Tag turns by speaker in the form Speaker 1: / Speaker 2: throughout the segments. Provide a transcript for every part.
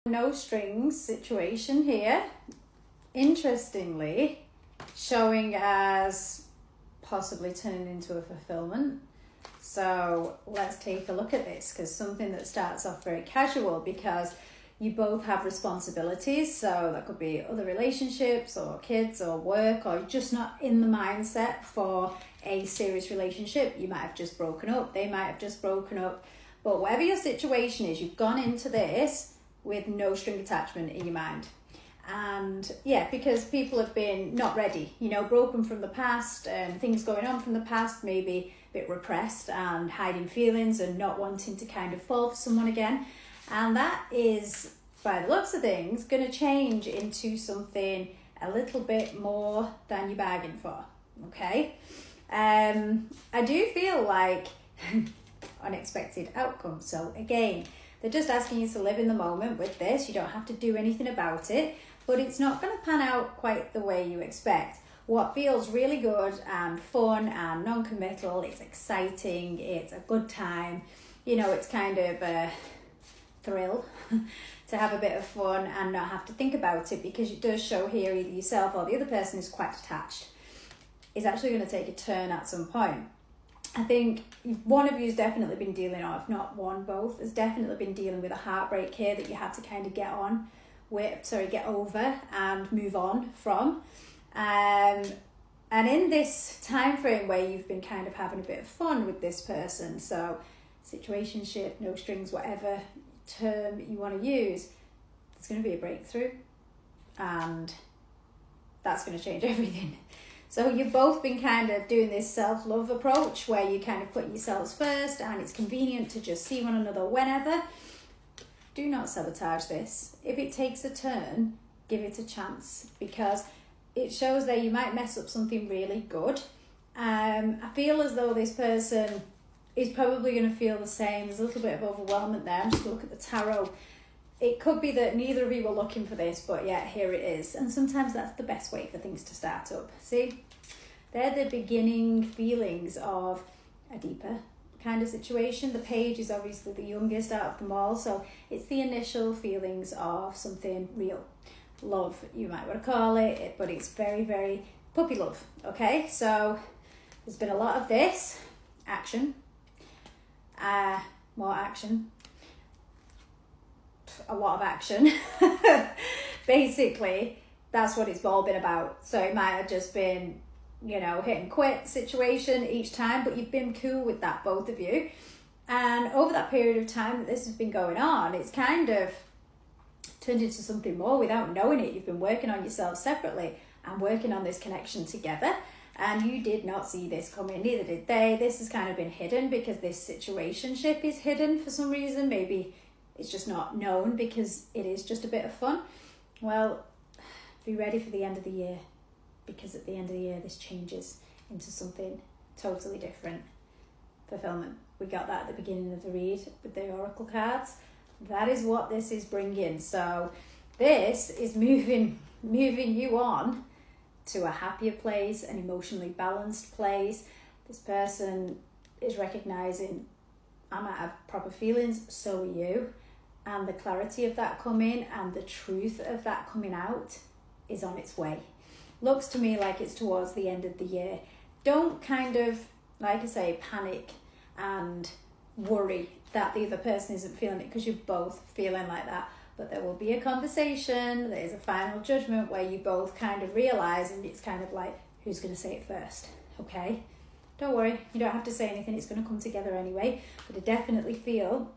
Speaker 1: No strings situation here, interestingly showing as possibly turning into a fulfillment. So let's take a look at this, because something that starts off very casual, because you both have responsibilities, so that could be other relationships or kids or work, or just not in the mindset for a serious relationship. You might have just broken up, they might have just broken up, but whatever your situation is, you've gone into this with no string attachment in your mind. And yeah, because people have been not ready, broken from the past and things going on from the past, maybe a bit repressed and hiding feelings and not wanting to kind of fall for someone again. And that is, by the looks of things, going to change into something a little bit more than you bargained for, okay? I do feel like unexpected outcome. So again, they're just asking you to live in the moment with this. You don't have to do anything about it, but it's not going to pan out quite the way you expect. What feels really good and fun and non-committal, it's exciting, it's a good time, it's kind of a thrill to have a bit of fun and not have to think about it, because it does show here either yourself or the other person is quite attached. It's actually going to take a turn at some point. I think one of you has definitely been dealing, or if not one, both, has definitely been dealing with a heartbreak here that you had to kind of get over and move on from. And in this time frame where you've been kind of having a bit of fun with this person, so situationship, no strings, whatever term you want to use, there's going to be a breakthrough, and that's going to change everything. So you've both been kind of doing this self-love approach where you kind of put yourselves first, and it's convenient to just see one another whenever. Do not sabotage this. If it takes a turn, give it a chance, because it shows that you might mess up something really good. I feel as though this person is probably going to feel the same. There's a little bit of overwhelmment there. I'm just going to look at the tarot. It could be that neither of you were looking for this, but yeah, here it is. And sometimes that's the best way for things to start up. See, they're the beginning feelings of a deeper kind of situation. The page is obviously the youngest out of them all, so it's the initial feelings of something real. Love, you might want to call it, but it's very, very puppy love, okay? So there's been a lot of this action, more action, a lot of action. Basically, that's what it's all been about. So it might have just been, hit and quit situation each time, but you've been cool with that, both of you. And over that period of time that this has been going on, it's kind of turned into something more without knowing it. You've been working on yourself separately and working on this connection together, and you did not see this coming, neither did they. This has kind of been hidden because this situationship is hidden for some reason. Maybe it's just not known because it is just a bit of fun. Well, be ready for the end of the year, because at the end of the year this changes into something totally different. Fulfillment. We got that at the beginning of the read with the oracle cards. That is what this is bringing. So this is moving you on to a happier place, an emotionally balanced place. This person is recognizing, I might have proper feelings, so are you. And the clarity of that coming and the truth of that coming out is on its way. Looks to me like it's towards the end of the year. Don't kind of, like I say, panic and worry that the other person isn't feeling it, because you're both feeling like that. But there will be a conversation, there's a final judgment where you both kind of realise, and it's kind of like, who's going to say it first, okay? Don't worry, you don't have to say anything, it's going to come together anyway. But I definitely feel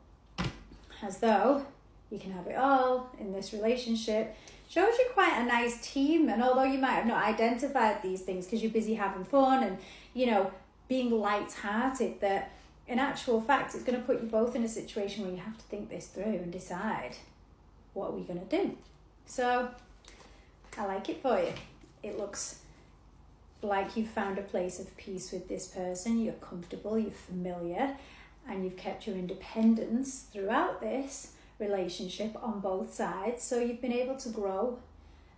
Speaker 1: as though you can have it all in this relationship. Shows you quite a nice team, and although you might have not identified these things because you're busy having fun and, being light-hearted, that in actual fact, it's going to put you both in a situation where you have to think this through and decide, what are we going to do? So I like it for you. It looks like you've found a place of peace with this person. You're comfortable, you're familiar, and you've kept your independence throughout this relationship on both sides. So you've been able to grow,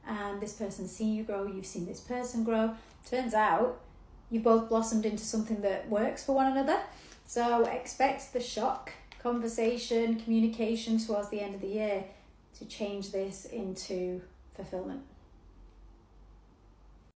Speaker 1: and this person's seen you grow, you've seen this person grow. Turns out you've both blossomed into something that works for one another. So expect the shock, conversation, communication towards the end of the year to change this into fulfillment.